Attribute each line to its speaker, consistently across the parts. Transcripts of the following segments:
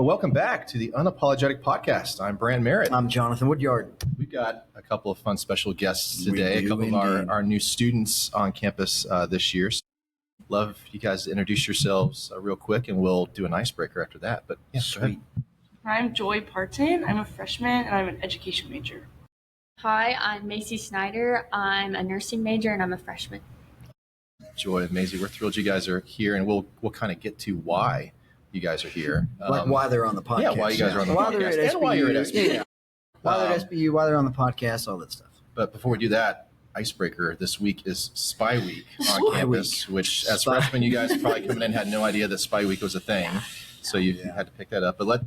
Speaker 1: welcome back to the Unapologetic Podcast. I'm Brand Merritt.
Speaker 2: I'm Jonathan Woodyard.
Speaker 1: We've got a couple of fun special guests today,
Speaker 2: We do,
Speaker 1: a couple of our new students on campus this year. So love you guys to introduce yourselves real quick, and we'll do an icebreaker after that. But yeah,
Speaker 2: Sweet.
Speaker 3: I'm Joy Parton. I'm a freshman, and I'm an education major.
Speaker 4: Hi, I'm Macy Snyder. I'm a nursing major, and I'm a freshman.
Speaker 1: Joy and Maisie, we're thrilled you guys are here, and we'll kind of get to why you guys are here.
Speaker 2: Like why they're on the podcast.
Speaker 1: Yeah, why you guys are on the
Speaker 2: why
Speaker 1: podcast.
Speaker 2: They're at
Speaker 1: And why you're at
Speaker 2: SBU.
Speaker 1: SBU.
Speaker 2: Yeah. Why they're at SBU, why they're on the podcast, all that stuff.
Speaker 1: But before we do that, Icebreaker this week is Spy Week on campus, which as freshmen, you guys probably coming in had no idea that Spy Week was a thing. So you had to pick that up. But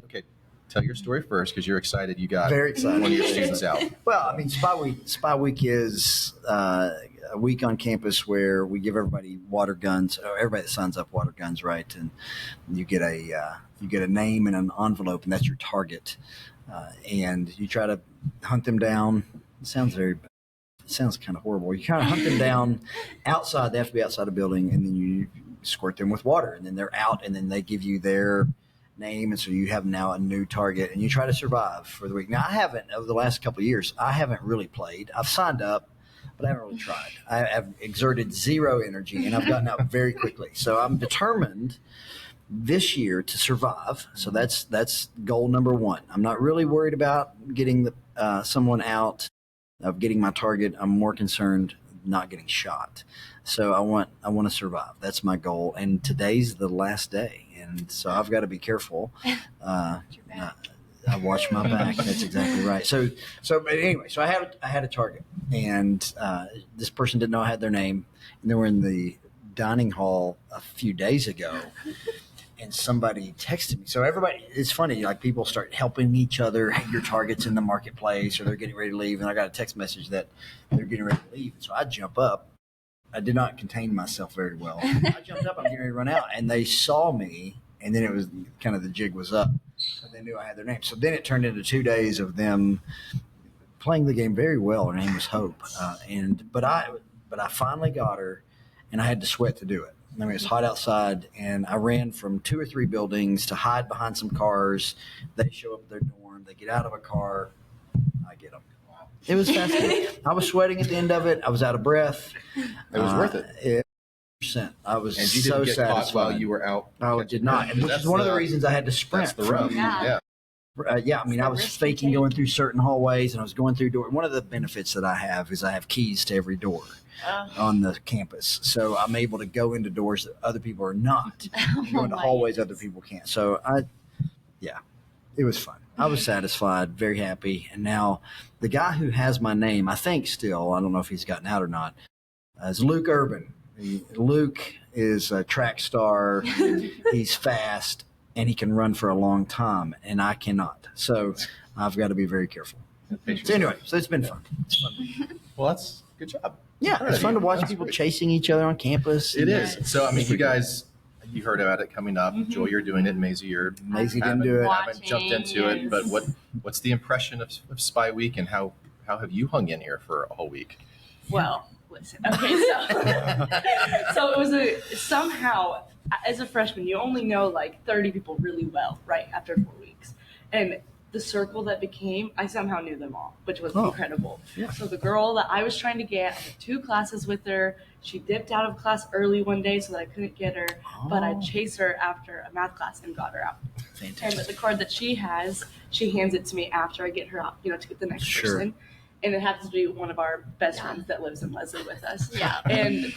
Speaker 1: tell your story first because you're excited. You got
Speaker 2: Very excited.
Speaker 1: one of your students out.
Speaker 2: Well, I mean, Spy Week is a week on campus where we give everybody water guns. Everybody that signs up water guns, right? And you get a name and an envelope, and that's your target. And you try to hunt them down. It sounds kind of horrible. You kind of hunt them down outside. They have to be outside a building, and then you squirt them with water, and then they're out, and then they give you their name, and so you have now a new target, and you try to survive for the week. Now, I haven't, over the last couple of years, I haven't really played. I've signed up, but I haven't really tried. I've exerted zero energy, and I've gotten out very quickly. So I'm determined this year to survive. So that's goal number one. I'm not really worried about getting someone out, of getting my target. I'm more concerned not getting shot. So I want to survive. That's my goal. And today's the last day. And so I've got to be careful. I watch my back. That's exactly right. So but anyway, so I had a target, and this person didn't know I had their name, and they were in the dining hall a few days ago, and somebody texted me. So everybody, it's funny, like people start helping each other. Hey, your target's in the marketplace, or they're getting ready to leave, and I got a text message that they're getting ready to leave. So I jump up. I did not contain myself very well. I jumped up. I'm getting ready to run out, and they saw me, and then it was kind of the jig was up. So they knew I had their name. So then it turned into 2 days of them playing the game very well. Her name was Hope, but I finally got her, and I had to sweat to do it. I mean, it was hot outside, and I ran from 2 or 3 buildings to hide behind some cars. They show up at their dorm. They get out of a car. I get them. It was fascinating. I was sweating at the end of it. I was out of breath.
Speaker 1: It was worth it.
Speaker 2: I was
Speaker 1: And you
Speaker 2: so
Speaker 1: didn't get
Speaker 2: satisfied.
Speaker 1: caught while you were out.
Speaker 2: I did not, and which is one of the reasons I had to sprint.
Speaker 1: That's the rub.
Speaker 4: Yeah.
Speaker 2: I mean, I was faking going through certain hallways, and I was going through doors. One of the benefits that I have is I have keys to every door on the campus, so I'm able to go into doors that other people are not, and go into hallways other people can't. So it was fun. I was satisfied, very happy, and now the guy who has my name, I think still, I don't know if he's gotten out or not, is Luke Urban. Luke is a track star. He's fast, and he can run for a long time, and I cannot. So I've got to be very careful. So anyway, it's been fun. It's fun.
Speaker 1: Well, that's good job.
Speaker 2: Yeah, it's fun to watch
Speaker 1: That's
Speaker 2: people
Speaker 1: great.
Speaker 2: chasing each other on campus.
Speaker 1: It is. So, I mean, you guys, you heard about it coming up. Joy, you're doing it. Maisie,
Speaker 2: Maisie didn't do it.
Speaker 1: Haven't jumped into it. But what's the impression of Spy Week, and how have you hung in here for a whole week?
Speaker 3: Well, listen. Okay, so it was somehow, as a freshman, you only know like 30 people really well, right, after 4 weeks. And the circle that became, I somehow knew them all, which was incredible.
Speaker 2: Yeah.
Speaker 3: So the girl that I was trying to get, I had 2 classes with her. She dipped out of class early one day so that I couldn't get her, but I chased her after a math class and got her out.
Speaker 2: Fantastic.
Speaker 3: And the card that she has, she hands it to me after I get her out, to get the next person. And it happens to be one of our best friends that lives in Leslie with us.
Speaker 4: Yeah.
Speaker 3: And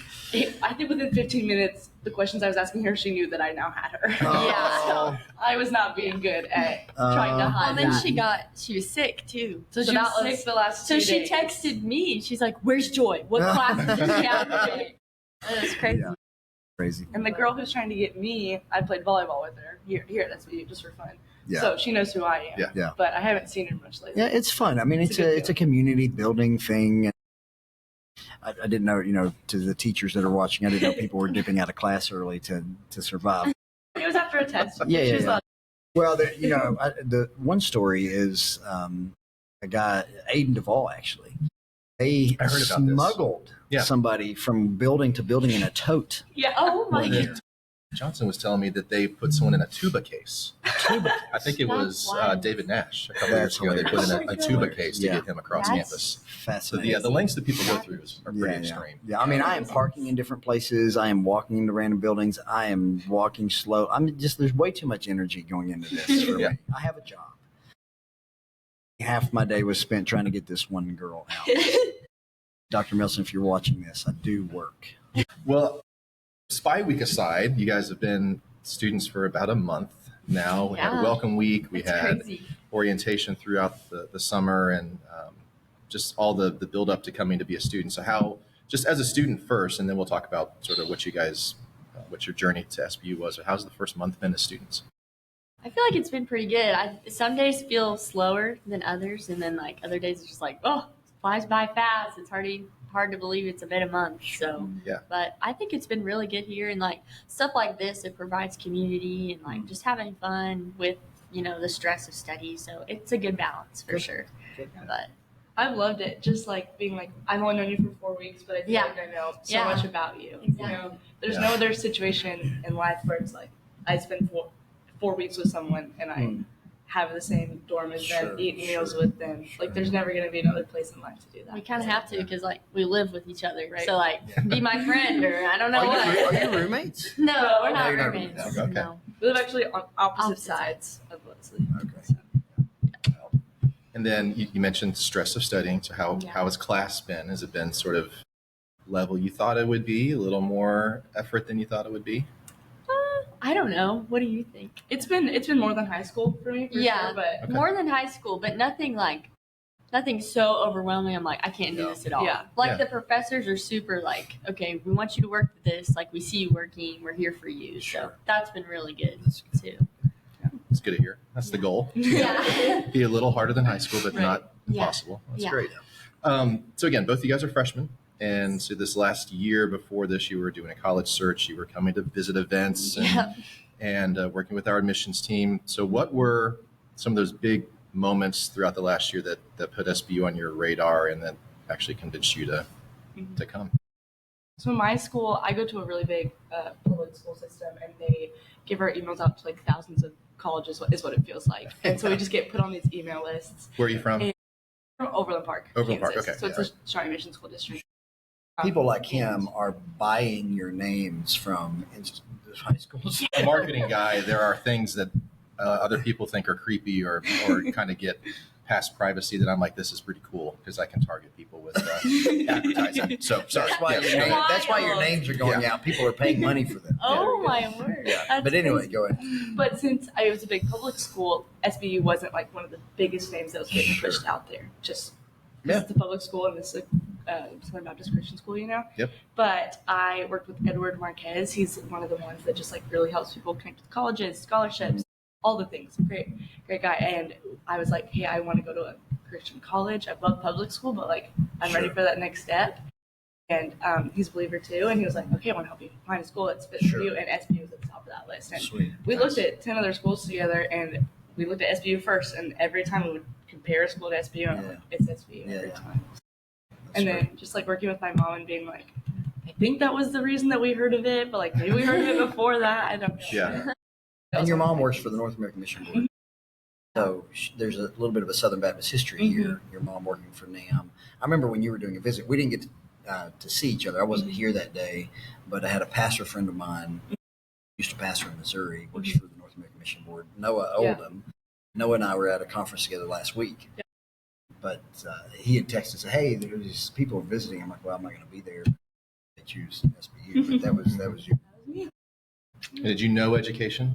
Speaker 3: I think within 15 minutes, the questions I was asking her, she knew that I now had her.
Speaker 4: Yeah.
Speaker 3: So I was not being good at trying to hide
Speaker 4: Well, then
Speaker 3: that.
Speaker 4: she was sick too. So
Speaker 3: So
Speaker 4: she
Speaker 3: that
Speaker 4: was
Speaker 3: was
Speaker 4: sick.
Speaker 3: the last
Speaker 4: So
Speaker 3: 2
Speaker 4: she
Speaker 3: days.
Speaker 4: texted me. She's like, "Where's Joy? What class did she have today?" It was crazy.
Speaker 2: Yeah. Crazy.
Speaker 3: And the girl who's trying to get me, I played volleyball with her. Here, that's what you, just for fun.
Speaker 2: Yeah.
Speaker 3: So she knows who I am.
Speaker 2: Yeah.
Speaker 3: But I haven't seen her much lately.
Speaker 2: Yeah, it's fun. I mean,
Speaker 3: It's a good
Speaker 2: it's a community building thing. I didn't know, to the teachers that are watching, I didn't know people were dipping out of class early to survive.
Speaker 3: It was after a test.
Speaker 2: Yeah.
Speaker 3: She was like,
Speaker 2: Well, the one story is a guy, Aiden Duvall, actually. They
Speaker 1: I heard about this.
Speaker 2: smuggled
Speaker 1: Yeah.
Speaker 2: somebody from building to building in a tote.
Speaker 3: yeah.
Speaker 4: Oh my
Speaker 2: with
Speaker 4: god.
Speaker 1: Johnson was telling me that they put someone in a tuba case. I think it
Speaker 4: That's
Speaker 1: was
Speaker 4: wild.
Speaker 1: David Nash a couple years ago. They put in a tuba case to get him across campus. So
Speaker 2: Fascinating.
Speaker 1: the lengths that people go through are pretty
Speaker 2: Yeah.
Speaker 1: extreme.
Speaker 2: Yeah, I mean, I am parking in different places. I am walking into random buildings. I am walking slow. I'm just, there's way too much energy going into this for
Speaker 1: Yeah.
Speaker 2: me. I have a job. Half my day was spent trying to get this one girl out. Dr. Milson, if you're watching this, I do work.
Speaker 1: Well, Spy Week aside, you guys have been students for about a month now. We had a
Speaker 4: Yeah.
Speaker 1: welcome week. We
Speaker 4: That's
Speaker 1: had
Speaker 4: crazy.
Speaker 1: orientation throughout the summer and just all the build up to coming to be a student. So how, just as a student first, and then we'll talk about sort of what you guys, what your journey to SBU was. How's the first month been as students?
Speaker 4: I feel like it's been pretty good. Some days feel slower than others, and then like other days it's just like, oh, it flies by fast. It's hard to believe it's been a month. So
Speaker 1: Yeah.
Speaker 4: but I think it's been really good here, and like stuff like this, it provides community and like just having fun with the stress of study. So it's a good balance for
Speaker 2: Good.
Speaker 4: sure.
Speaker 2: Good.
Speaker 4: But
Speaker 3: I've loved it. Just like being like, I've only known you for 4 weeks, but I feel
Speaker 4: Yeah.
Speaker 3: like I know so
Speaker 4: Yeah.
Speaker 3: much about you.
Speaker 4: Exactly.
Speaker 3: There's
Speaker 1: Yeah.
Speaker 3: no other situation in life where it's like I spend 4 weeks with someone and I have the same dorm as them,
Speaker 2: Sure,
Speaker 3: eat meals
Speaker 2: sure,
Speaker 3: with them.
Speaker 2: sure.
Speaker 3: Like, there's never gonna be another place in life to do that.
Speaker 4: we kind of have to because like we live with each other.
Speaker 3: Right.
Speaker 4: So like be my friend or I don't know
Speaker 2: Are
Speaker 4: what.
Speaker 2: you roommates?
Speaker 4: No, we're not
Speaker 2: you're not
Speaker 4: roommates.
Speaker 2: roommates.
Speaker 1: Okay.
Speaker 4: No.
Speaker 3: We live actually on opposite
Speaker 4: Opposite
Speaker 3: sides of Leslie.
Speaker 2: Okay.
Speaker 1: And then you mentioned stress of studying. So
Speaker 4: Yeah.
Speaker 1: how has class been? Has it been sort of level you thought it would be, a little more effort than you thought it would be?
Speaker 4: I don't know. What do you think?
Speaker 3: It's been more than high school for me, for
Speaker 4: Yeah.
Speaker 3: sure, but
Speaker 1: Okay.
Speaker 4: More than high school, but nothing so overwhelming. I'm like, I can't do
Speaker 1: Yeah.
Speaker 4: this at all.
Speaker 3: Yeah.
Speaker 4: Like
Speaker 1: Yeah.
Speaker 4: the professors are super like, okay, we want you to work with this. Like we see you working. We're here for you. So
Speaker 2: Sure.
Speaker 4: that's been really good
Speaker 2: That's
Speaker 4: too.
Speaker 1: It's good to hear. That's the goal.
Speaker 4: Yeah.
Speaker 1: Be a little harder than high school, but
Speaker 3: Right.
Speaker 1: not
Speaker 4: Yeah.
Speaker 1: impossible. That's
Speaker 4: Yeah.
Speaker 1: great. So again, both of you guys are freshmen. And so this last year before this, you were doing a college search. You were coming to visit events and,
Speaker 4: Yeah.
Speaker 1: and working with our admissions team. So what were some of those big moments throughout the last year that put SBU on your radar and that actually convinced you to come?
Speaker 3: So in my school, I go to a really big public school system, and they give our emails out to like thousands of colleges. Is what it feels like, and so we just get put on these email lists.
Speaker 1: Where are you from?
Speaker 3: And- From Overland Park,
Speaker 1: Overland Park,
Speaker 3: Kansas.
Speaker 1: okay,
Speaker 3: So it's a Shawnee Mission School District.
Speaker 2: People like him are buying your names from high schools.
Speaker 1: A marketing guy, there are things that other people think are creepy or kind of get past privacy that I'm like, this is pretty cool because I can target people with advertising. So sorry.
Speaker 2: That's why,
Speaker 1: Yeah,
Speaker 2: that's why your names are going out. People are paying money for them.
Speaker 4: Oh my word. That's
Speaker 2: But anyway,
Speaker 4: crazy.
Speaker 2: go ahead.
Speaker 3: But since I was a big public school, SBU wasn't like one of the biggest names that was getting
Speaker 1: Sure.
Speaker 3: pushed out there. Just
Speaker 2: Yeah.
Speaker 3: it's a public school and this is Southern Baptist Christian school,
Speaker 1: Yep.
Speaker 3: But I worked with Edward Marquez. He's one of the ones that just like really helps people connect with colleges, scholarships, all the things. Great guy. And I was like, hey, I want to go to a Christian college. I love public school, but like I'm ready
Speaker 2: Sure.
Speaker 3: for that next step. And he's a believer too, and he was like, okay, I want to help you find a school that's fit
Speaker 2: Sure.
Speaker 3: for you. And SBU was at the top of that list. And
Speaker 2: Sweet.
Speaker 3: we looked at 10 other schools together, and we looked at SBU first. And every time we would compare a school to SBU, I'm like, it's SBU every
Speaker 2: Yeah.
Speaker 3: time. And then just like working with my mom and being like, I think that was the reason that we heard of it, but like maybe we heard of it before that. I don't know.
Speaker 1: Yeah.
Speaker 2: And your mom works for the North American Mission Board. So there's a little bit of a Southern Baptist history here. Your mom working for NAM. I remember when you were doing a visit, we didn't get to see each other. I wasn't here that day, but I had a pastor friend of mine who used to pastor in Missouri, works for the North American Mission Board, Noah Oldham. Noah and I were at a conference together last week.
Speaker 3: Yeah.
Speaker 2: But he had texted and said, hey, there's people visiting. I'm like, well, I'm not going to be there. They choose SBU. But that was you.
Speaker 1: And did you know education?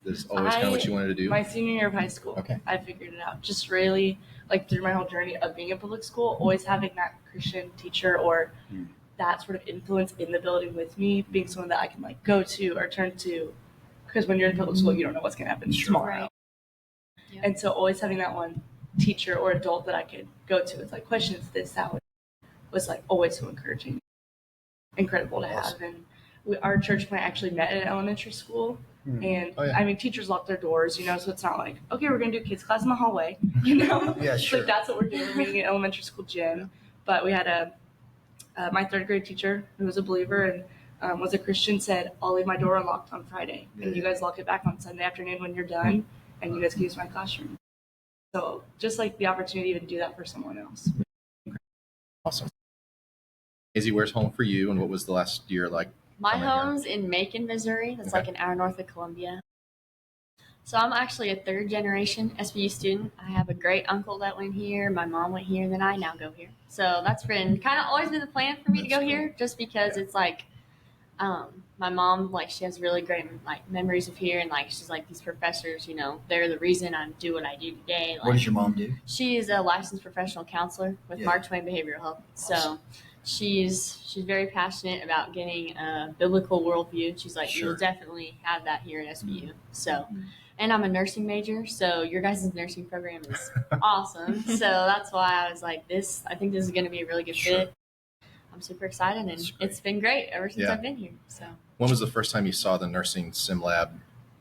Speaker 1: That's always kind of what you wanted to do?
Speaker 3: My senior year of high school,
Speaker 1: Okay.
Speaker 3: I figured it out. Just really, like through my whole journey of being in public school, always having that Christian teacher or that sort of influence in the building with me, being someone that I can like go to or turn to. Because when you're in public school, you don't know what's going to happen tomorrow.
Speaker 4: Right. Yeah.
Speaker 3: And so always having that one teacher or adult that I could go to with like questions, this, that was like always so encouraging, incredible to have. And our church plant actually met at an elementary school. And
Speaker 1: Oh, yeah.
Speaker 3: I mean, teachers lock their doors, so it's not like, okay, we're going to do kids class in the hallway, Yeah,
Speaker 2: Yeah, sure.
Speaker 3: Like that's what we're doing. We're meeting at elementary school gym. But we had my third grade teacher who was a believer, and was a Christian, said, I'll leave my door unlocked on Friday, and you guys lock it back on Sunday afternoon when you're done, and you guys can use my classroom. So just like the opportunity to do that for someone else.
Speaker 1: Awesome. Izzy, where's home for you, and what was the last year like?
Speaker 4: My
Speaker 1: coming here?
Speaker 4: home's in Macon, Missouri. That's like an hour north of Columbia. So I'm actually a third generation SVU student. I have a great uncle that went here. My mom went here, and then I now go here. So that's been kind of always been the plan for me to go here, just because it's like my mom, like, she has really great like memories of here, and like she's like, these professors, you know, they're the reason I do what I do today. Like,
Speaker 2: What does your mom do?
Speaker 4: She is a licensed professional counselor with Mark Twain Behavioral Health.
Speaker 2: Awesome.
Speaker 4: So she's very passionate about getting a biblical worldview. She's like,
Speaker 2: Sure.
Speaker 4: you'll definitely have that here at SVU. So, and I'm a nursing major, so your guys' nursing program is awesome. So that's why I was like, I think this is going to be a really good fit. I'm super excited, and it's been great ever since I've been here. So,
Speaker 1: when was the first time you saw the nursing sim lab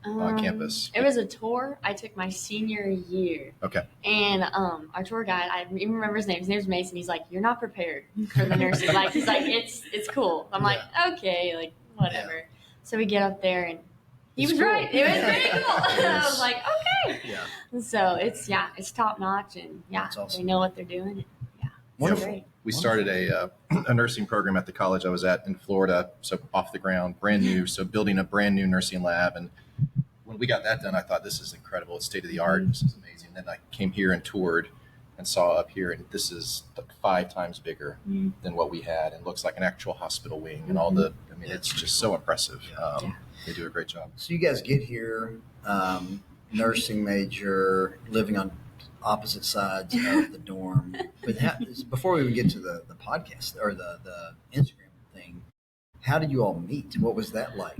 Speaker 1: on campus?
Speaker 4: It was a tour I took my senior year.
Speaker 1: Okay.
Speaker 4: And our tour guide, I even remember his name. His name's Mason. He's like, "You're not prepared for the nursing." Like, he's like, "It's cool." I'm like, "Okay, like whatever." Yeah. So we get up there, and he was right. It was very cool. I was like, "Okay."
Speaker 2: Yeah.
Speaker 4: So it's top notch, and awesome. They know what they're doing. And,
Speaker 2: Wonderful.
Speaker 4: Great.
Speaker 1: We started a nursing program at the college I was at in Florida, so off the ground, brand new. So building a brand new nursing lab, and when we got that done, I thought, this is incredible. It's state of the art. This is amazing. Then I came here and toured and saw up here, and this is like 5 times bigger than what we had, and looks like an actual hospital wing and all the. I mean, it's just so impressive. They do a great job.
Speaker 2: So you guys get here, nursing major, living on opposite sides of the dorm. But before we even get to the podcast or the Instagram thing, how did you all meet? What was that like?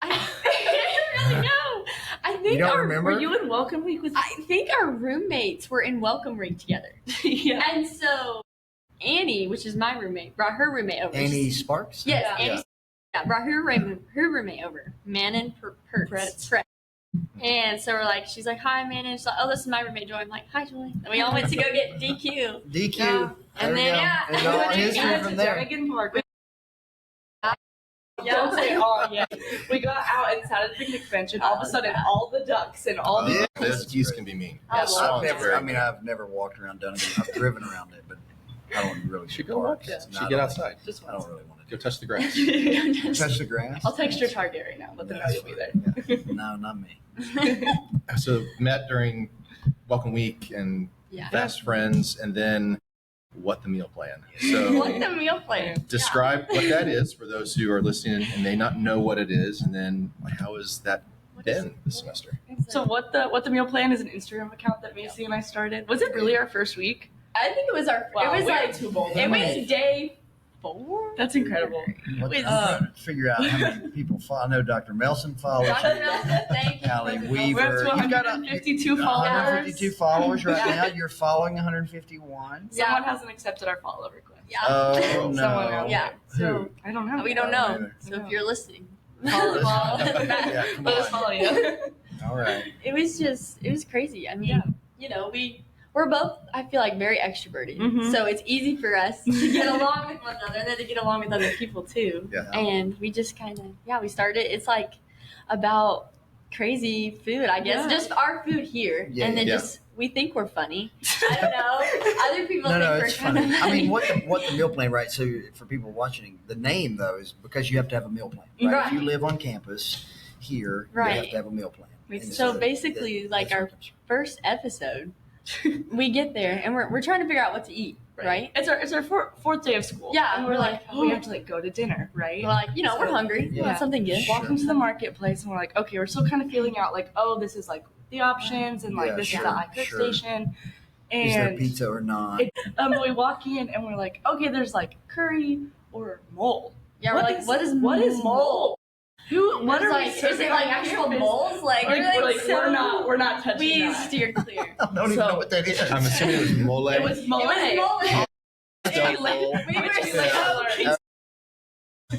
Speaker 4: I don't really know. I think
Speaker 2: you don't remember?
Speaker 3: Were you in Welcome Week with?
Speaker 4: I think our roommates were in Welcome Week together. And so Annie, which is my roommate, brought her roommate over.
Speaker 2: Annie Sparks?
Speaker 4: Yes, Annie. Yeah, brought her roommate over. Manon Pertz. And so we're like, she's like, "Hi, Manon." She's like, "Oh, this is my roommate, Joy." I'm like, "Hi, Joy." And we all went to go get DQ.
Speaker 2: DQ.
Speaker 4: Yeah. And then
Speaker 2: and all history from there.
Speaker 3: Don't say all yet. We got out and sat at the picnic bench, and all of a sudden, all the ducks and all the
Speaker 1: those geese can be mean.
Speaker 2: I've never walked around Dunedin. I've driven around it, but I don't really.
Speaker 1: Should go walk.
Speaker 2: Yeah.
Speaker 1: Should get outside.
Speaker 2: I don't really want to
Speaker 1: go touch the grass.
Speaker 2: Touch the grass.
Speaker 3: I'll text your Target right now. Let them know you'll be there.
Speaker 2: Yeah. No, not me.
Speaker 1: So met during Welcome Week and fast friends, and then what the meal plan. So
Speaker 4: what the meal plan?
Speaker 1: Describe what that is for those who are listening and may not know what it is, and then how has that been this semester?
Speaker 3: So what the meal plan is an Instagram account that Macy and I started. Was it really our first week?
Speaker 4: I think it was our.
Speaker 3: Wow,
Speaker 4: it was like
Speaker 3: too bold.
Speaker 4: It was day 4.
Speaker 3: That's incredible.
Speaker 2: Figure out how many people follow. I know Dr. Melson follows.
Speaker 4: Dr. Melson, thank you.
Speaker 2: Callie
Speaker 3: We're
Speaker 2: Weaver.
Speaker 3: up to
Speaker 2: You've got
Speaker 3: 152 followers.
Speaker 2: 152 followers right now. You're following 151.
Speaker 3: Someone hasn't accepted our follow request.
Speaker 4: Yeah.
Speaker 2: Oh
Speaker 3: Someone
Speaker 2: no.
Speaker 3: else.
Speaker 4: Yeah.
Speaker 2: Who?
Speaker 3: I don't know.
Speaker 4: We don't know. So if you're listening, follow.
Speaker 2: Yeah, come
Speaker 3: Let us
Speaker 2: on.
Speaker 3: follow you.
Speaker 2: All right.
Speaker 4: It was crazy. I mean, you know, we're both, I feel like, very extroverted.
Speaker 3: Mhm.
Speaker 4: So it's easy for us to get along with one another and then to get along with other people too.
Speaker 1: Yeah.
Speaker 4: And we just kind of, we started. It's like about crazy food, I guess.
Speaker 3: Yeah.
Speaker 4: Just our food here.
Speaker 2: Yeah,
Speaker 4: and then just, we think we're funny. I don't know. Other people think we're
Speaker 2: it's
Speaker 4: kind of
Speaker 2: funny. I mean, what the meal plan, right? So for people watching, the name though is because you have to have a meal plan, right?
Speaker 4: Right.
Speaker 2: If you live on campus here, you
Speaker 4: Right.
Speaker 2: have to have a meal plan. And
Speaker 4: So basically, like our first episode, we get there and we're trying to figure out what to eat, right?
Speaker 3: It's our fourth day of school.
Speaker 4: Yeah,
Speaker 3: and
Speaker 4: we're
Speaker 3: we're
Speaker 4: like,
Speaker 3: like, we have to like go to dinner, right?
Speaker 4: We're like, we're hungry. We want something good.
Speaker 3: Walk into the marketplace and we're like, okay, we're still kind of feeling out like, oh, this is like the options and like this is the high cook station. And
Speaker 2: is there pizza or not?
Speaker 3: We walk in and we're like, okay, there's like curry or mole.
Speaker 4: Yeah, we're like, what is mole?
Speaker 3: What are we
Speaker 4: Is it like actual
Speaker 3: moles?
Speaker 4: moles? Like,
Speaker 3: We're not touching
Speaker 4: we
Speaker 3: that.
Speaker 4: steer clear.
Speaker 2: I don't even know what that is.
Speaker 1: I'm assuming it was mole.
Speaker 3: It was mole.
Speaker 4: It was mole.
Speaker 1: Duck
Speaker 3: like-
Speaker 1: bowl.
Speaker 4: We were
Speaker 3: Which
Speaker 4: so
Speaker 3: we
Speaker 4: confused.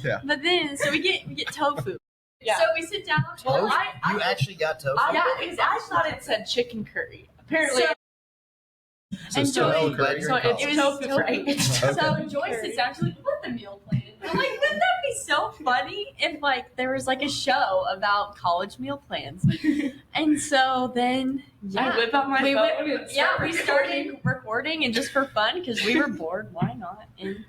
Speaker 1: Yeah.
Speaker 4: But then, so we get tofu.
Speaker 3: Yeah.
Speaker 4: So we sit down.
Speaker 2: Tofu?
Speaker 3: I-
Speaker 2: You actually got tofu?
Speaker 3: I thought it said chicken curry. Apparently,
Speaker 1: So
Speaker 4: And
Speaker 1: still
Speaker 4: Joy-
Speaker 1: no curry.
Speaker 3: so it's
Speaker 4: It was
Speaker 3: tofu,
Speaker 4: tofu.
Speaker 3: right?
Speaker 4: So Joyce sits down. She's like, "What the meal plan?" I'm like, wouldn't that be so funny if like there was like a show about college meal plans? And so then
Speaker 3: I whip out my phone and
Speaker 4: we started recording and just for fun because we were bored. Why not? And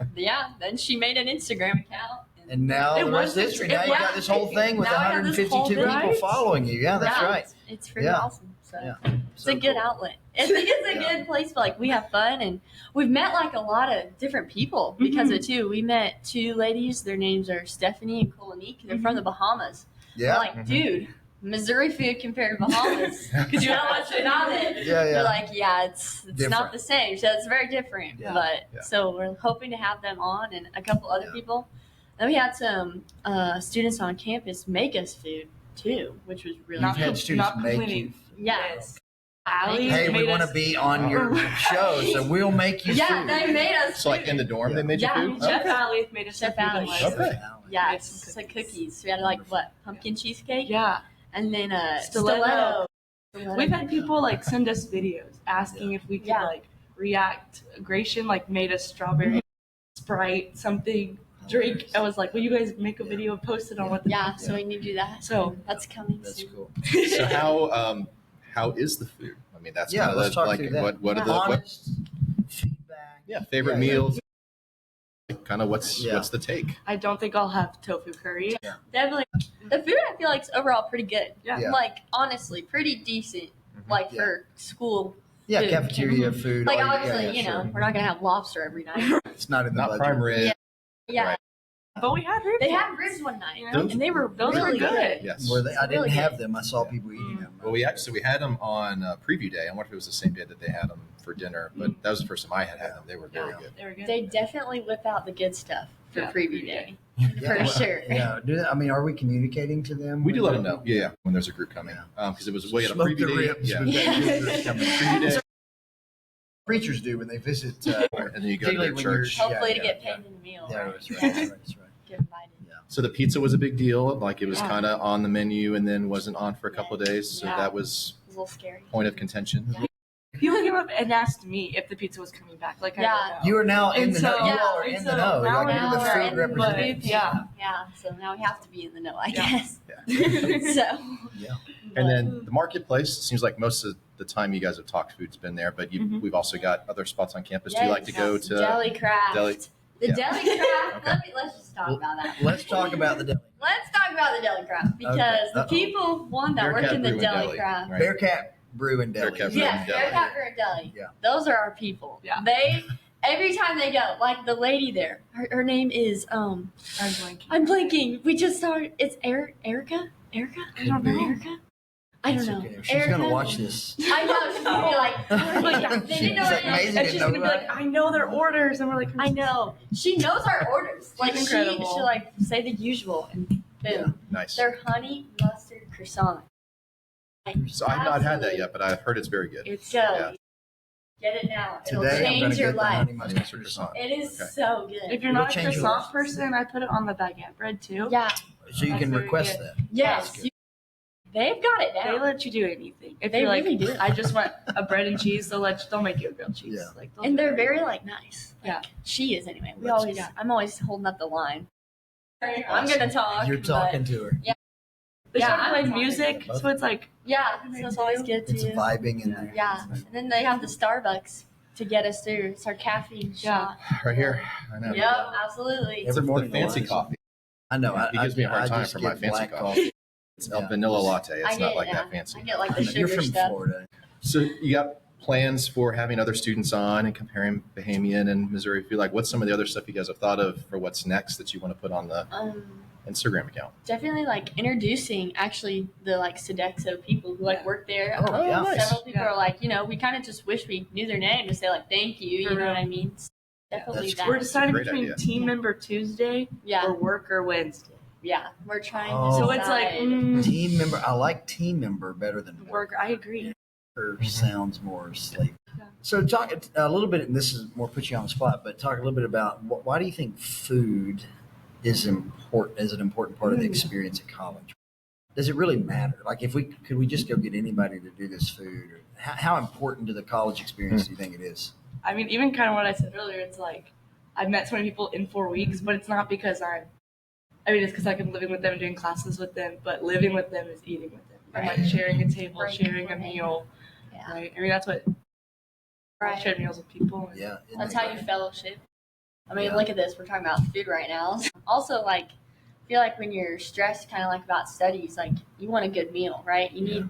Speaker 4: then she made an Instagram account.
Speaker 2: And now
Speaker 3: It
Speaker 2: the rest
Speaker 3: was
Speaker 2: is history. Now you
Speaker 3: yeah.
Speaker 2: got this whole thing with
Speaker 4: Now I got this
Speaker 2: 152
Speaker 4: whole
Speaker 2: people
Speaker 3: thing.
Speaker 2: following you. Yeah, that's right.
Speaker 4: It's pretty
Speaker 2: Yeah.
Speaker 4: awesome. So.
Speaker 2: Yeah.
Speaker 4: It's
Speaker 2: So
Speaker 4: a good
Speaker 2: cool.
Speaker 4: outlet. I think it's a good place for like we have fun and we've met like a lot of different people because of it too. We met two ladies. Their names are Stephanie and Colonique. They're from the Bahamas.
Speaker 2: Yeah.
Speaker 4: We're like, dude, Missouri food compared to Bahamas. Because you know what's on it.
Speaker 2: Yeah, yeah.
Speaker 4: They're like, yeah, it's
Speaker 2: Different.
Speaker 4: not the same. So it's very different.
Speaker 2: Yeah.
Speaker 4: But so we're hoping to have them on and a couple other people. Then we had some students on campus make us food too, which was really
Speaker 2: You've
Speaker 4: cool.
Speaker 2: had students make you.
Speaker 4: Yes.
Speaker 3: Allie
Speaker 2: Hey, we
Speaker 3: made
Speaker 2: want
Speaker 3: us-
Speaker 2: to be on your show, so we'll make you
Speaker 4: Yeah,
Speaker 2: food.
Speaker 4: they made us.
Speaker 1: So like in the dorm, they made you
Speaker 4: Yeah,
Speaker 1: food?
Speaker 3: Chef
Speaker 1: Okay.
Speaker 3: Allie made us
Speaker 4: Chef
Speaker 3: some food
Speaker 4: Allie.
Speaker 3: and, like,
Speaker 1: Okay.
Speaker 4: Yeah,
Speaker 3: Made
Speaker 4: it's
Speaker 3: some
Speaker 4: just like
Speaker 3: cookies.
Speaker 4: cookies. We had like what pumpkin cheesecake,
Speaker 3: Yeah.
Speaker 4: and then
Speaker 3: Stiletto.
Speaker 4: stiletto.
Speaker 3: We've had people like send us videos asking if we could
Speaker 4: Yeah.
Speaker 3: like react. Gration like made us strawberry Sprite something drink. I was like, will you guys make a video and post it on what the
Speaker 4: Yeah, so we need to do that.
Speaker 3: So
Speaker 4: That's coming
Speaker 2: That's
Speaker 4: soon.
Speaker 2: cool.
Speaker 1: So how is the food? I mean, that's
Speaker 2: Yeah,
Speaker 1: kind of
Speaker 2: let's talk
Speaker 1: like
Speaker 2: through that.
Speaker 1: what are the what,
Speaker 2: Honest feedback.
Speaker 1: favorite
Speaker 2: Yeah, yeah.
Speaker 1: meals? Kind of what's
Speaker 2: Yeah.
Speaker 1: the take?
Speaker 3: I don't think I'll have tofu curry.
Speaker 4: Definitely, the food I feel like is overall pretty good.
Speaker 3: Yeah.
Speaker 2: Yeah.
Speaker 4: Like honestly, pretty decent. Like
Speaker 2: Yeah.
Speaker 4: for school.
Speaker 2: Yeah,
Speaker 4: Food.
Speaker 2: cafeteria food.
Speaker 4: Like
Speaker 2: all you-
Speaker 4: obviously,
Speaker 2: yeah,
Speaker 4: you know,
Speaker 2: sure.
Speaker 4: we're not gonna have lobster every night.
Speaker 2: It's not in the
Speaker 1: Not
Speaker 2: budget.
Speaker 1: prime rib.
Speaker 4: Yeah. Yeah,
Speaker 1: Right.
Speaker 3: But we had ribs.
Speaker 4: they had ribs one night,
Speaker 1: Those-
Speaker 4: and they were
Speaker 3: those were
Speaker 4: really
Speaker 3: good.
Speaker 1: Yes.
Speaker 2: Were they? I didn't
Speaker 4: Really
Speaker 2: have
Speaker 4: good.
Speaker 2: them. I saw people eating them.
Speaker 1: Well, we had them on preview day. I wonder if it was the same day that they had them for dinner, but that was the first time I had them. They were very good.
Speaker 3: They were good.
Speaker 4: They definitely whip out the good stuff for
Speaker 3: Yeah.
Speaker 4: preview day.
Speaker 2: Yeah,
Speaker 4: For
Speaker 2: well,
Speaker 4: sure.
Speaker 2: Yeah. I mean, are we communicating to them?
Speaker 1: We do let them know. Yeah, when there's a group coming, because it was we had a
Speaker 2: Smoke the
Speaker 1: preview day.
Speaker 2: ribs.
Speaker 1: Yeah,
Speaker 2: We've got
Speaker 4: Yeah.
Speaker 2: visitors coming.
Speaker 1: preview day,
Speaker 2: Preachers do when they visit.
Speaker 1: and then you go to their
Speaker 2: particularly when you're-
Speaker 1: church.
Speaker 4: Hopefully
Speaker 2: Yeah,
Speaker 4: to
Speaker 2: yeah,
Speaker 4: get paid in the meal.
Speaker 2: Yeah,
Speaker 4: right?
Speaker 2: that's right. That's right. That's right.
Speaker 4: Get invited.
Speaker 1: So the pizza was a big deal. Like it was
Speaker 3: Yeah.
Speaker 1: kind of on the menu and then wasn't on for a couple of days. So
Speaker 3: Yeah.
Speaker 1: that was
Speaker 4: It was a little scary.
Speaker 1: point of contention.
Speaker 3: People came up and asked me if the pizza was coming back. Like,
Speaker 4: Yeah.
Speaker 3: I don't know.
Speaker 2: You are now in
Speaker 3: And
Speaker 2: the
Speaker 3: so-
Speaker 2: know. You
Speaker 4: yeah,
Speaker 2: all are
Speaker 3: and
Speaker 2: in
Speaker 3: so
Speaker 2: the know.
Speaker 3: now
Speaker 2: Like, you're the
Speaker 4: we're
Speaker 2: food
Speaker 4: in the
Speaker 2: representative.
Speaker 3: Yeah.
Speaker 4: Yeah, so now we have to be in the know, I
Speaker 3: Yeah.
Speaker 4: guess.
Speaker 1: Yeah.
Speaker 4: So.
Speaker 2: Yeah.
Speaker 1: And then the marketplace seems like most of the time you guys have talked food's been there, but
Speaker 3: Mhm.
Speaker 1: we've also got other spots on campus. Do you like to go
Speaker 4: Yes,
Speaker 1: to?
Speaker 4: Deli Craft?
Speaker 1: Deli-
Speaker 4: The
Speaker 1: yeah.
Speaker 4: Deli Craft.
Speaker 1: Okay.
Speaker 4: Let's just talk about that.
Speaker 2: Let's talk about the deli.
Speaker 4: Let's talk about the Deli Craft because
Speaker 2: Okay.
Speaker 4: the
Speaker 2: Uh-oh.
Speaker 4: people that
Speaker 1: Bearcat
Speaker 4: work in the
Speaker 1: Brew and
Speaker 4: Deli Craft.
Speaker 1: right?
Speaker 2: Bearcat Brew and Deli.
Speaker 1: Bearcat Brew.
Speaker 4: Yes,
Speaker 1: Deli.
Speaker 4: Bearcat Brew and Deli.
Speaker 2: Yeah.
Speaker 4: Those are our people.
Speaker 3: Yeah.
Speaker 4: They every time they go, like the lady there, her name is
Speaker 3: I'm blanking.
Speaker 4: I'm blanking. We just started. It's Erica. Erica. I don't know.
Speaker 2: be.
Speaker 4: Erica. I don't
Speaker 2: It's
Speaker 4: know.
Speaker 2: okay. She's
Speaker 4: Erica?
Speaker 2: gonna watch this.
Speaker 4: I know. She's gonna be like, they didn't know
Speaker 2: She's
Speaker 4: her name.
Speaker 2: amazing.
Speaker 3: And she's gonna be like, I know their orders, and we're like,
Speaker 4: I know. She knows our orders. Like she
Speaker 3: incredible.
Speaker 4: like say the usual and boom.
Speaker 2: Yeah.
Speaker 1: Nice.
Speaker 4: They're honey mustard croissant.
Speaker 1: So I've not had that yet, but I've heard it's very good.
Speaker 3: It's
Speaker 4: Go.
Speaker 1: Yeah.
Speaker 4: Get it now. It'll
Speaker 2: Today I'm gonna
Speaker 4: change your
Speaker 2: get the
Speaker 4: life.
Speaker 2: honey
Speaker 1: Honey
Speaker 2: mustard
Speaker 1: mustard
Speaker 2: croissant.
Speaker 1: croissant.
Speaker 4: It is
Speaker 1: Okay.
Speaker 4: so good.
Speaker 3: if you're
Speaker 2: It'll
Speaker 3: not a
Speaker 2: change your
Speaker 3: croissant
Speaker 2: life.
Speaker 3: person, I put it on the baguette bread too.
Speaker 4: Yeah.
Speaker 2: So you
Speaker 3: That's
Speaker 2: can
Speaker 3: very
Speaker 2: request
Speaker 3: good.
Speaker 2: that.
Speaker 4: Yes.
Speaker 2: That's
Speaker 4: You, they've got it
Speaker 3: They
Speaker 4: down.
Speaker 3: let you do anything. If
Speaker 4: They
Speaker 3: you're like,
Speaker 4: really do.
Speaker 3: I just want a bread and cheese, they'll make you a grilled cheese.
Speaker 2: Yeah.
Speaker 3: Like, they'll
Speaker 4: And
Speaker 3: do
Speaker 4: they're
Speaker 3: it.
Speaker 4: very like nice. Like,
Speaker 3: Yeah.
Speaker 4: She is anyway. We
Speaker 2: That's
Speaker 4: always.
Speaker 3: good.
Speaker 4: I'm always holding up the line. I'm
Speaker 2: Awesome.
Speaker 4: gonna talk.
Speaker 2: You're
Speaker 4: but-
Speaker 2: talking to her.
Speaker 3: They
Speaker 4: Yeah,
Speaker 3: start
Speaker 4: I'm
Speaker 3: playing
Speaker 4: talking.
Speaker 3: music, so it's like
Speaker 4: Yeah, so it's always good to
Speaker 2: It's vibing in there.
Speaker 4: Yeah, and then they have the Starbucks to get us through. It's our caffeine
Speaker 3: Yeah.
Speaker 4: shot.
Speaker 1: Right here. I know.
Speaker 4: Yep, absolutely.
Speaker 1: It's
Speaker 2: Every
Speaker 1: the
Speaker 2: morning
Speaker 1: fancy
Speaker 2: lunch.
Speaker 1: coffee.
Speaker 2: I know.
Speaker 1: He gives me a hard time
Speaker 2: just
Speaker 1: for my
Speaker 2: get
Speaker 1: fancy
Speaker 2: black
Speaker 1: coffee. It's a
Speaker 2: Yeah.
Speaker 1: vanilla latte.
Speaker 4: I
Speaker 1: It's
Speaker 4: get
Speaker 1: not like
Speaker 4: yeah.
Speaker 1: that fancy.
Speaker 4: I get like the
Speaker 2: You're
Speaker 4: sugar
Speaker 2: from
Speaker 4: stuff.
Speaker 2: Florida.
Speaker 1: So you got plans for having other students on and comparing Bahamian and Missouri food? Like, what's some of the other stuff you guys have thought of for what's next that you want to put on the Instagram account?
Speaker 4: Definitely like introducing actually the like Sodexo people who like work there.
Speaker 2: Oh, yeah.
Speaker 1: nice.
Speaker 4: Several people
Speaker 3: Yeah.
Speaker 4: are like, we kind of just wish we knew their name to say like thank you.
Speaker 3: For
Speaker 4: You know
Speaker 3: real.
Speaker 4: what I mean? Definitely
Speaker 2: That's
Speaker 4: that.
Speaker 3: we're deciding
Speaker 1: Great
Speaker 3: between
Speaker 1: idea.
Speaker 3: team member Tuesday
Speaker 4: Yeah,
Speaker 3: or worker Wednesday.
Speaker 4: yeah. We're trying
Speaker 2: Oh.
Speaker 4: to.
Speaker 3: So it's like
Speaker 4: decide.
Speaker 2: Team member. I like team member better than
Speaker 3: worker. I agree.
Speaker 2: Worker sounds more slave.
Speaker 3: Yeah.
Speaker 2: So talk a little bit, and this is more put you on the spot, but talk a little bit about why do you think food is an important part of the experience at college? Does it really matter? Like, could we just go get anybody to do this food? Or how important to the college experience do you think it is?
Speaker 3: I mean, even kind of what I said earlier, it's like I've met so many people in 4 weeks, but it's not because it's because like I'm living with them and doing classes with them, but living with them is eating with them. And like sharing a table,
Speaker 4: Right.
Speaker 3: sharing a meal,
Speaker 4: Yeah.
Speaker 3: right? I mean, that's what
Speaker 4: Right.
Speaker 3: shared meals with people.
Speaker 2: Yeah.
Speaker 4: That's how you fellowship. I mean,
Speaker 2: Yeah.
Speaker 4: look at this. We're talking about food right now. Also, like, I feel like when you're stressed, kind of like about studies, like you want a good meal, right? You need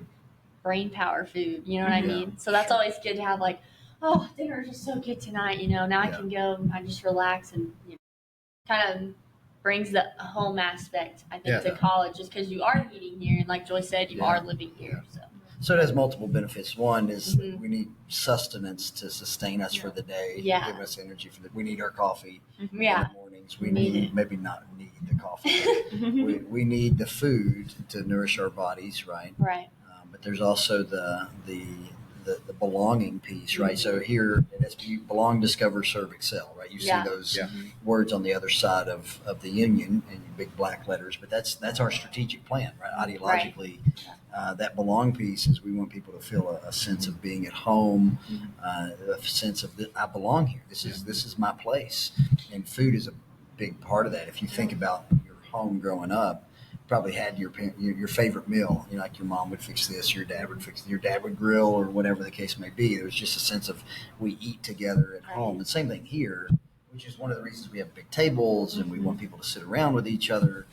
Speaker 4: brain power food. You know what I
Speaker 2: Yeah,
Speaker 4: mean? So that's
Speaker 2: sure.
Speaker 4: always good to have. Like, oh, dinner is just so good tonight. You know, now I
Speaker 2: Yeah.
Speaker 4: can go. I just relax and kind of brings the home aspect, I think, to college, just because you are eating here, and like Joy said, you are living here.
Speaker 2: So it has multiple benefits. One is
Speaker 4: Mhm.
Speaker 2: we need sustenance to sustain us for the day,
Speaker 4: Yeah.
Speaker 2: give us energy we need our coffee in
Speaker 4: Yeah.
Speaker 2: the mornings. We
Speaker 4: Need
Speaker 2: need
Speaker 4: it.
Speaker 2: maybe not need the coffee. we need the food to nourish our bodies, right?
Speaker 4: Right.
Speaker 2: But there's also the belonging piece, right? So here at SBU, belong, discover, serve, excel, right? You
Speaker 4: Yeah.
Speaker 2: see those
Speaker 1: Yeah.
Speaker 2: words on the other side of the union in big black letters, but that's our strategic plan, right? Ideologically, that belong piece is we want people to feel a sense of being at home, a sense of I belong here. This is my place, and food is a big part of that. If you think about your home growing up, probably had your favorite meal. You know, like your mom would fix this, your dad would grill, or whatever the case may be. There was just a sense of we eat together at home. And same thing here, which is one of the reasons we have big tables and we want people to sit around with each other.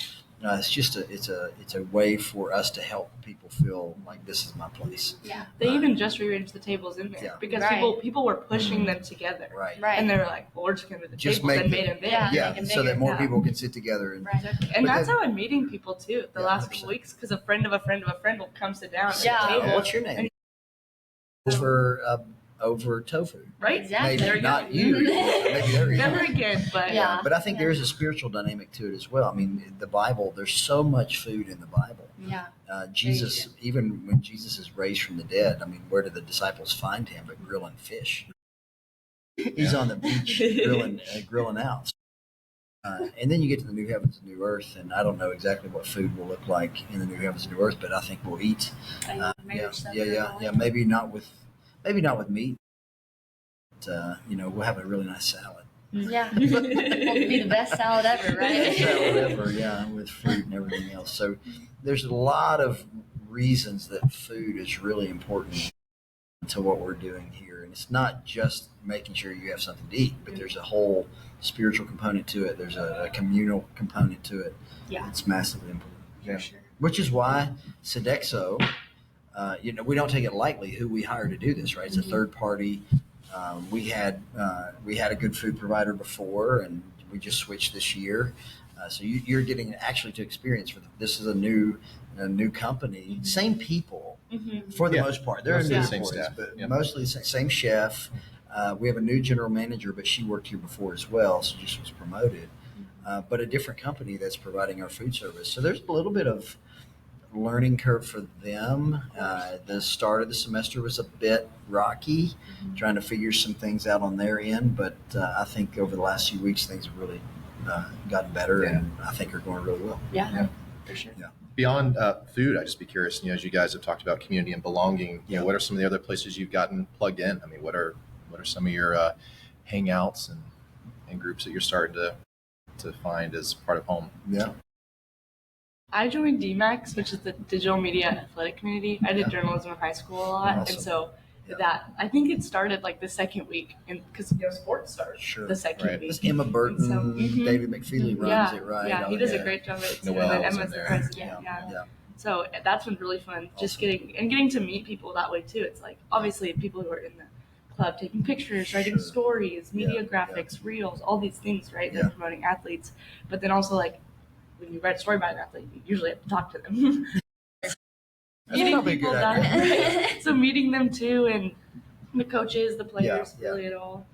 Speaker 2: It's just it's a way for us to help people feel like this is my place.
Speaker 4: Yeah.
Speaker 3: They even just rearranged the tables in there because people were pushing them together.
Speaker 2: Right.
Speaker 4: Right.
Speaker 3: And they were like, well, we're just going to do the
Speaker 2: Just
Speaker 3: tables and
Speaker 2: make
Speaker 3: made them big.
Speaker 4: Yeah.
Speaker 2: Yeah, so that more people can sit together. And
Speaker 4: Right.
Speaker 3: Exactly. And
Speaker 2: But
Speaker 3: that's
Speaker 2: then-
Speaker 3: how I'm meeting people too. The last
Speaker 2: 100%.
Speaker 3: couple weeks, because a friend of a friend of a friend will come sit down at
Speaker 4: Yeah.
Speaker 3: the table.
Speaker 2: What's your name? Over tofu.
Speaker 3: Right?
Speaker 4: Exactly.
Speaker 3: There
Speaker 2: Maybe
Speaker 3: you
Speaker 2: not
Speaker 3: go.
Speaker 2: you. Maybe they're
Speaker 3: Never again, but
Speaker 4: Yeah.
Speaker 2: But I think there is a spiritual dynamic to it as well. I mean, the Bible, there's so much food in the Bible.
Speaker 4: Yeah.
Speaker 2: Jesus, even when Jesus is raised from the dead, I mean, where do the disciples find him but grilling fish? He's on the beach grilling out. And then you get to the new heavens and new earth, and I don't know exactly what food will look like in the new heavens and new earth, but I think we'll eat. Maybe not with meat. But, we'll have a really nice salad.
Speaker 4: Yeah. It'll be the best salad ever, right?
Speaker 2: Salad ever, yeah, with fruit and everything else. So there's a lot of reasons that food is really important to what we're doing here. And it's not just making sure you have something to eat, but there's a whole spiritual component to it. There's a communal component to it.
Speaker 4: Yeah.
Speaker 2: It's massively important.
Speaker 4: For sure.
Speaker 2: Which is why Sodexo, we don't take it lightly who we hire to do this, right? It's a third party. We had a good food provider before, and we just switched this year. So you're getting actually to experience this is a new company, same people for the most part. They're
Speaker 1: Mostly
Speaker 2: new
Speaker 1: the same
Speaker 2: employees,
Speaker 1: staff.
Speaker 2: but
Speaker 1: Yep.
Speaker 2: mostly the same chef. We have a new general manager, but she worked here before as well, so just was promoted. But a different company that's providing our food service. So there's a little bit of learning curve for them. The start of the semester was a bit rocky, trying to figure some things out on their end. But I think over the last few weeks, things have really gotten better, and I think are going really well.
Speaker 4: Yeah. For sure.
Speaker 1: Beyond food, I'd just be curious, as you guys have talked about community and belonging, what are some of the other places you've gotten plugged in? I mean, what are some of your hangouts and groups that you're starting to find as part of home?
Speaker 2: Yeah.
Speaker 3: I joined DMAX, which is the digital media athletic community. I did journalism in high school a lot,
Speaker 2: Awesome.
Speaker 3: and so
Speaker 2: Yeah.
Speaker 3: that I think it started like the second week, because sports start
Speaker 2: Sure.
Speaker 3: the second
Speaker 1: Right.
Speaker 3: week.
Speaker 2: It's Emma Burton,
Speaker 3: So,
Speaker 2: David McFeely runs it, right?
Speaker 3: Yeah, he does a great job at it.
Speaker 1: Noelle
Speaker 3: And then
Speaker 1: was in
Speaker 3: Emma's the
Speaker 1: there.
Speaker 3: president. Yeah. So that's been really fun. Just
Speaker 2: Awesome.
Speaker 3: getting to meet people that way too. It's like obviously people who are in the club taking pictures, writing
Speaker 2: Sure.
Speaker 3: stories, media
Speaker 2: Yeah,
Speaker 3: graphics, reels, all these things, right?
Speaker 2: Yeah.
Speaker 3: They're promoting athletes, but then also like when you write a story about an athlete, you usually have to talk to them.
Speaker 2: That's
Speaker 3: Meeting
Speaker 2: probably a
Speaker 3: people
Speaker 2: good
Speaker 3: that,
Speaker 2: idea.
Speaker 3: right? So meeting them too, and the coaches, the players,
Speaker 2: Yeah.
Speaker 3: really it all.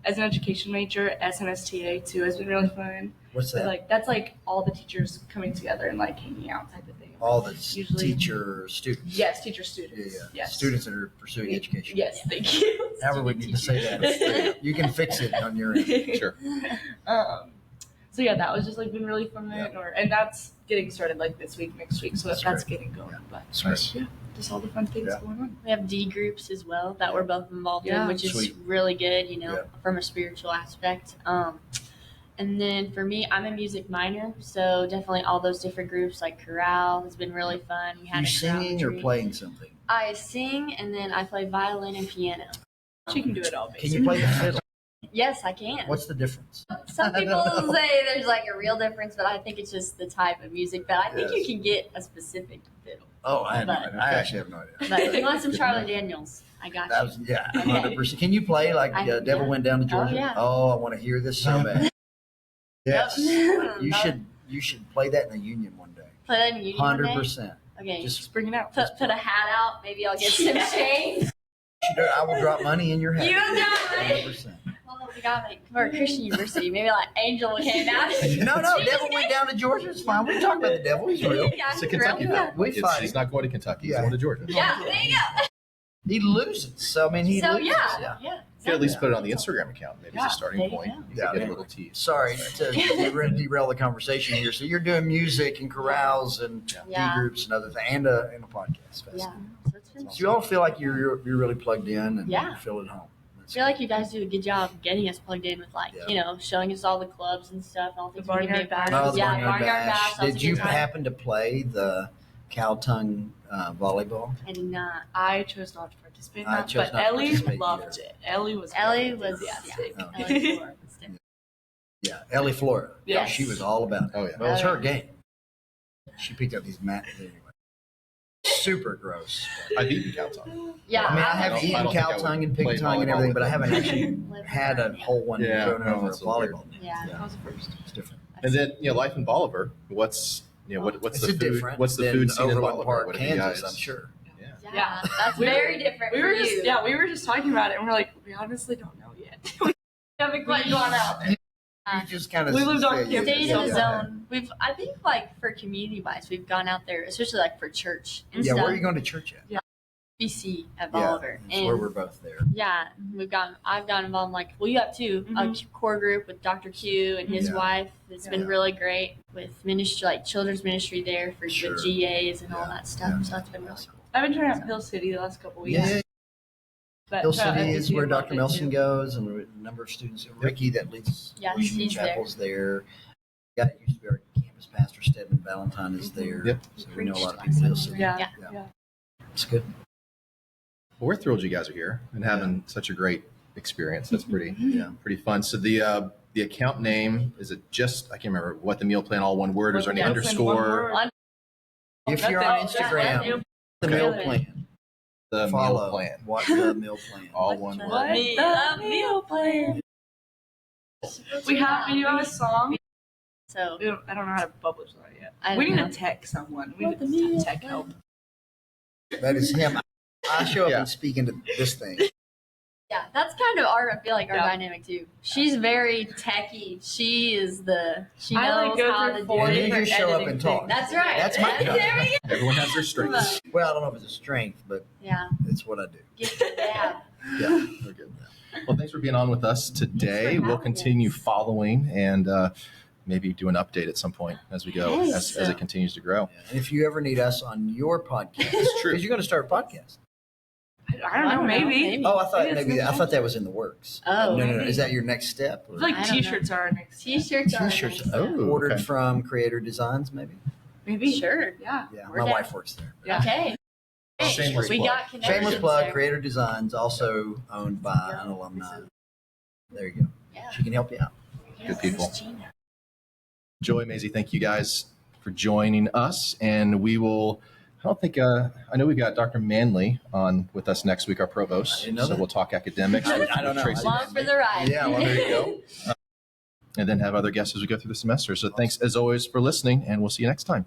Speaker 3: As an education major, SNSTA too has been really fun.
Speaker 2: What's
Speaker 3: But,
Speaker 2: that?
Speaker 3: that's like all the teachers coming together and like hanging out type of thing.
Speaker 2: All the
Speaker 3: Usually-
Speaker 2: teacher students.
Speaker 3: Yes, teacher
Speaker 2: Yeah,
Speaker 3: students.
Speaker 2: yeah.
Speaker 3: Yes.
Speaker 2: Students that are pursuing education.
Speaker 3: Yes, thank you.
Speaker 2: However we need to say that. You can fix it on your end.
Speaker 1: Sure.
Speaker 3: So yeah, that was just like been really fun,
Speaker 2: Yeah.
Speaker 3: and that's getting started like this week, next week, so
Speaker 2: That's
Speaker 3: that's
Speaker 2: great.
Speaker 3: getting going. But
Speaker 1: Nice.
Speaker 3: yeah, just all the fun things
Speaker 2: Yeah.
Speaker 3: going on.
Speaker 4: We have D groups as well that we're both involved
Speaker 3: Yeah.
Speaker 4: in, which is
Speaker 2: Sweet.
Speaker 4: really good,
Speaker 2: Yeah.
Speaker 4: from a spiritual aspect. And then for me, I'm a music minor, so definitely all those different groups like chorale has been really fun. We had
Speaker 2: You
Speaker 4: a chorale
Speaker 2: singing or
Speaker 4: retreat.
Speaker 2: playing something?
Speaker 4: I sing and then I play violin and piano.
Speaker 3: She can do it all.
Speaker 2: Can
Speaker 3: Basically.
Speaker 2: you play the fiddle?
Speaker 4: Yes, I can.
Speaker 2: What's the difference?
Speaker 4: Some people say there's like a real difference, but I think it's just the type of music. But I think
Speaker 2: Yes.
Speaker 4: you can get a specific fiddle.
Speaker 2: Oh, I
Speaker 4: But-
Speaker 2: actually have no idea.
Speaker 4: But if you want some
Speaker 1: Good to
Speaker 4: Charlie
Speaker 1: know.
Speaker 4: Daniels, I got
Speaker 2: That
Speaker 4: you.
Speaker 2: was, yeah, 100%. Can you play like
Speaker 4: I-
Speaker 2: Devil
Speaker 4: yeah.
Speaker 2: Went Down to Georgia?
Speaker 4: yeah.
Speaker 2: Oh, I want to hear this so bad. Yes.
Speaker 4: Yep.
Speaker 2: You should play that in the union one day.
Speaker 4: Play that in Union one day?
Speaker 2: 100%.
Speaker 4: Okay.
Speaker 2: Just
Speaker 3: bring it out.
Speaker 4: Put a hat out. Maybe I'll get some shades.
Speaker 2: I will drop money in your hat.
Speaker 4: You got it.
Speaker 2: 100%.
Speaker 4: Well, we got like for a Christian university. Maybe like Angel came out.
Speaker 2: No, Devil Went Down to Georgia. It's fine. We talk about the devil. He's real.
Speaker 4: Yeah,
Speaker 1: It's a Kentucky
Speaker 4: real.
Speaker 1: film.
Speaker 2: We fight
Speaker 1: He's
Speaker 2: him.
Speaker 1: not going to Kentucky. He's
Speaker 2: Yeah.
Speaker 1: going to Georgia.
Speaker 4: Yeah, there you go.
Speaker 2: He loses. So, I mean, he
Speaker 4: So
Speaker 2: loses.
Speaker 4: yeah.
Speaker 1: You could at least put it on the Instagram account, maybe as
Speaker 3: Yeah,
Speaker 1: a starting
Speaker 4: there you
Speaker 1: point.
Speaker 4: go.
Speaker 1: You
Speaker 2: Yeah.
Speaker 1: could get a little tease.
Speaker 2: Sorry to derail the conversation here. So you're doing music and chorales and
Speaker 4: Yeah.
Speaker 2: D groups and other things, and a podcast festival.
Speaker 4: Yeah. So it's been
Speaker 2: So you all feel like you're really plugged in and
Speaker 4: Yeah.
Speaker 2: you feel at home.
Speaker 4: I feel like you guys do a good job of getting us plugged in with
Speaker 2: Yeah.
Speaker 4: showing us all the clubs and stuff and all the things
Speaker 3: The
Speaker 4: we can
Speaker 3: Barnyard
Speaker 4: be a part
Speaker 3: Bash.
Speaker 4: of.
Speaker 2: the
Speaker 4: Yeah,
Speaker 2: Barnyard
Speaker 4: Barnyard
Speaker 2: Bash.
Speaker 4: Bash. that was
Speaker 2: Did
Speaker 4: a
Speaker 2: you
Speaker 4: good time.
Speaker 2: happen to play the cow tongue volleyball?
Speaker 4: I did not.
Speaker 3: I chose not to participate in
Speaker 2: I
Speaker 3: that,
Speaker 2: chose
Speaker 3: but
Speaker 2: not to
Speaker 3: Ellie
Speaker 2: participate
Speaker 3: loved
Speaker 2: either.
Speaker 3: it. Ellie was
Speaker 4: Ellie
Speaker 3: very
Speaker 4: was
Speaker 3: enthusiastic.
Speaker 2: Oh.
Speaker 4: Ellie Flora was different.
Speaker 2: Yeah, Ellie Flora.
Speaker 3: Yes.
Speaker 2: She was all about it.
Speaker 1: Oh, yeah.
Speaker 2: Well, it's
Speaker 4: Oh,
Speaker 2: her game. She picked up these mats anyway. Super gross.
Speaker 1: I've eaten cow tongue.
Speaker 4: Yeah,
Speaker 2: I mean, I
Speaker 1: I
Speaker 2: have
Speaker 1: don't
Speaker 2: eaten
Speaker 1: think I
Speaker 2: cow
Speaker 1: would
Speaker 2: tongue and
Speaker 1: play
Speaker 2: pig tongue and
Speaker 1: volleyball
Speaker 2: everything, but I
Speaker 1: with
Speaker 2: haven't actually
Speaker 4: Live
Speaker 2: had a whole one
Speaker 1: Yeah,
Speaker 2: thrown
Speaker 1: no,
Speaker 2: over a
Speaker 1: that's a little weird.
Speaker 2: volleyball.
Speaker 4: Yeah.
Speaker 3: That was the first.
Speaker 2: It's different.
Speaker 1: And then, life in Bolivar. What's what's
Speaker 2: It's
Speaker 1: the
Speaker 2: a
Speaker 1: food?
Speaker 2: different
Speaker 1: What's the
Speaker 2: than
Speaker 1: food scene in
Speaker 2: Overland
Speaker 1: Bolivar?
Speaker 2: Park,
Speaker 1: What have you
Speaker 2: Kansas,
Speaker 1: guys?
Speaker 2: I'm sure.
Speaker 1: Yeah.
Speaker 4: Yeah, that's
Speaker 3: We were-
Speaker 4: very different
Speaker 3: We
Speaker 4: for
Speaker 3: were
Speaker 4: you.
Speaker 3: just talking about it, and we're like, we honestly don't know yet. we haven't quite gone out there.
Speaker 2: You just kind of
Speaker 3: We lived on campus.
Speaker 4: Stayed in the
Speaker 3: Yeah.
Speaker 4: zone. I think like for community wise, we've gone out there, especially like for church and
Speaker 2: Yeah,
Speaker 4: stuff.
Speaker 2: where are you going to church at?
Speaker 4: BC at
Speaker 2: Yeah,
Speaker 4: Bolivar.
Speaker 2: that's where we're both there.
Speaker 4: Yeah, I've gotten involved in you have too, a core group with Dr. Q and his
Speaker 2: Yeah.
Speaker 4: wife. It's been
Speaker 2: Yeah.
Speaker 4: really great with ministry, like children's ministry there for
Speaker 2: Sure.
Speaker 4: the GAs and all
Speaker 2: Yeah.
Speaker 4: that stuff.
Speaker 2: Yeah.
Speaker 4: So it's been really cool.
Speaker 3: I've been trying out Hill City the last couple weeks.
Speaker 2: Yeah,
Speaker 3: But
Speaker 2: Hill
Speaker 3: I
Speaker 2: City
Speaker 3: think
Speaker 2: is
Speaker 3: you
Speaker 2: where
Speaker 3: loved
Speaker 2: Dr.
Speaker 3: it,
Speaker 2: Melson
Speaker 3: too.
Speaker 2: goes, and a number of students. Ricky that leads
Speaker 4: Yes,
Speaker 2: William
Speaker 4: he's there.
Speaker 2: Chapel's there. Guy that used to be our campus pastor, Stedman Valentine, is there.
Speaker 1: Yep.
Speaker 2: So we know a lot of
Speaker 4: Preached
Speaker 2: people in Hill
Speaker 4: last
Speaker 2: City.
Speaker 3: Yeah,
Speaker 4: Yeah.
Speaker 3: yeah.
Speaker 2: It's good.
Speaker 1: Well, we're thrilled you guys are here and having such a great experience. That's pretty
Speaker 2: Yeah.
Speaker 1: pretty fun. So the account name, is it just, I can't remember what the meal plan, all one word, or is there any
Speaker 3: Yeah, it's in one
Speaker 1: underscore?
Speaker 3: word.
Speaker 2: If
Speaker 3: That's
Speaker 2: you're
Speaker 3: it.
Speaker 2: on
Speaker 3: That's
Speaker 2: Instagram,
Speaker 3: it.
Speaker 2: the
Speaker 1: Okay.
Speaker 2: meal plan.
Speaker 1: The
Speaker 2: Follow
Speaker 1: meal plan.
Speaker 2: what the meal plan.
Speaker 1: All one
Speaker 4: the
Speaker 1: word.
Speaker 3: What the meal plan? We do have a song.
Speaker 4: So
Speaker 3: I don't know how to publish that yet.
Speaker 4: I
Speaker 3: We
Speaker 4: don't
Speaker 3: need
Speaker 4: know.
Speaker 3: to tech someone. We
Speaker 4: What
Speaker 3: need
Speaker 4: the meal
Speaker 3: tech
Speaker 4: plan?
Speaker 3: help.
Speaker 2: That is him. I show up
Speaker 1: Yeah.
Speaker 2: and speak into this thing.
Speaker 4: yeah, that's kind of I feel like our
Speaker 3: Yeah.
Speaker 4: dynamic too. She's very techie. She
Speaker 3: I
Speaker 4: knows
Speaker 3: go
Speaker 4: how
Speaker 3: through
Speaker 4: to
Speaker 3: four
Speaker 2: And
Speaker 4: do
Speaker 2: you
Speaker 4: it.
Speaker 3: different
Speaker 2: just show up
Speaker 3: editing
Speaker 2: and talk.
Speaker 3: things.
Speaker 4: That's right.
Speaker 2: That's my job.
Speaker 4: There we go.
Speaker 1: Everyone has their strengths.
Speaker 2: Well, I don't know if it's a strength, but
Speaker 4: Yeah,
Speaker 2: it's what I do.
Speaker 4: get the dab.
Speaker 2: Yeah.
Speaker 1: Very good. Well, thanks for being on with us today.
Speaker 4: having
Speaker 1: We'll
Speaker 4: us.
Speaker 1: continue following and maybe do an update at some point as we go,
Speaker 4: Yes.
Speaker 1: as it continues to grow.
Speaker 2: And if you ever need us on your podcast,
Speaker 1: It's true.
Speaker 2: because you're going to start a podcast.
Speaker 3: I don't know, maybe.
Speaker 2: Oh, I thought
Speaker 3: Maybe it's
Speaker 2: that was in the works.
Speaker 4: Oh,
Speaker 2: no.
Speaker 3: maybe.
Speaker 2: Is that your next step?
Speaker 3: I feel like
Speaker 4: I don't
Speaker 3: t-shirts are our next step.
Speaker 4: T-shirts are
Speaker 2: T-shirts.
Speaker 4: nice.
Speaker 1: Oh,
Speaker 2: Ordered
Speaker 1: okay.
Speaker 2: from Creator Designs, maybe.
Speaker 3: Maybe.
Speaker 4: Sure.
Speaker 3: Yeah.
Speaker 2: Yeah,
Speaker 4: We're
Speaker 2: my
Speaker 4: down.
Speaker 2: wife works there.
Speaker 3: Yeah.
Speaker 4: Okay. Hey,
Speaker 1: Shameless
Speaker 4: we
Speaker 1: plug.
Speaker 4: got connections
Speaker 2: Shameless plug.
Speaker 4: there.
Speaker 2: Creator Designs, also owned by an alumni. There you go.
Speaker 4: Yeah.
Speaker 2: She can help you out.
Speaker 1: Good people.
Speaker 4: Miss Gina.
Speaker 1: Joy, Maisie, thank you guys for joining us. And we will, I know we've got Dr. Manley on with us next week, our
Speaker 2: I
Speaker 1: provost.
Speaker 2: didn't know
Speaker 1: So
Speaker 2: that.
Speaker 1: we'll talk academics. with
Speaker 2: I don't know.
Speaker 1: Tracy
Speaker 4: Along for the ride.
Speaker 2: Yeah, well,
Speaker 1: There you go. And then have other guests as we go through the semester. So thanks as always for listening, and we'll see you next time.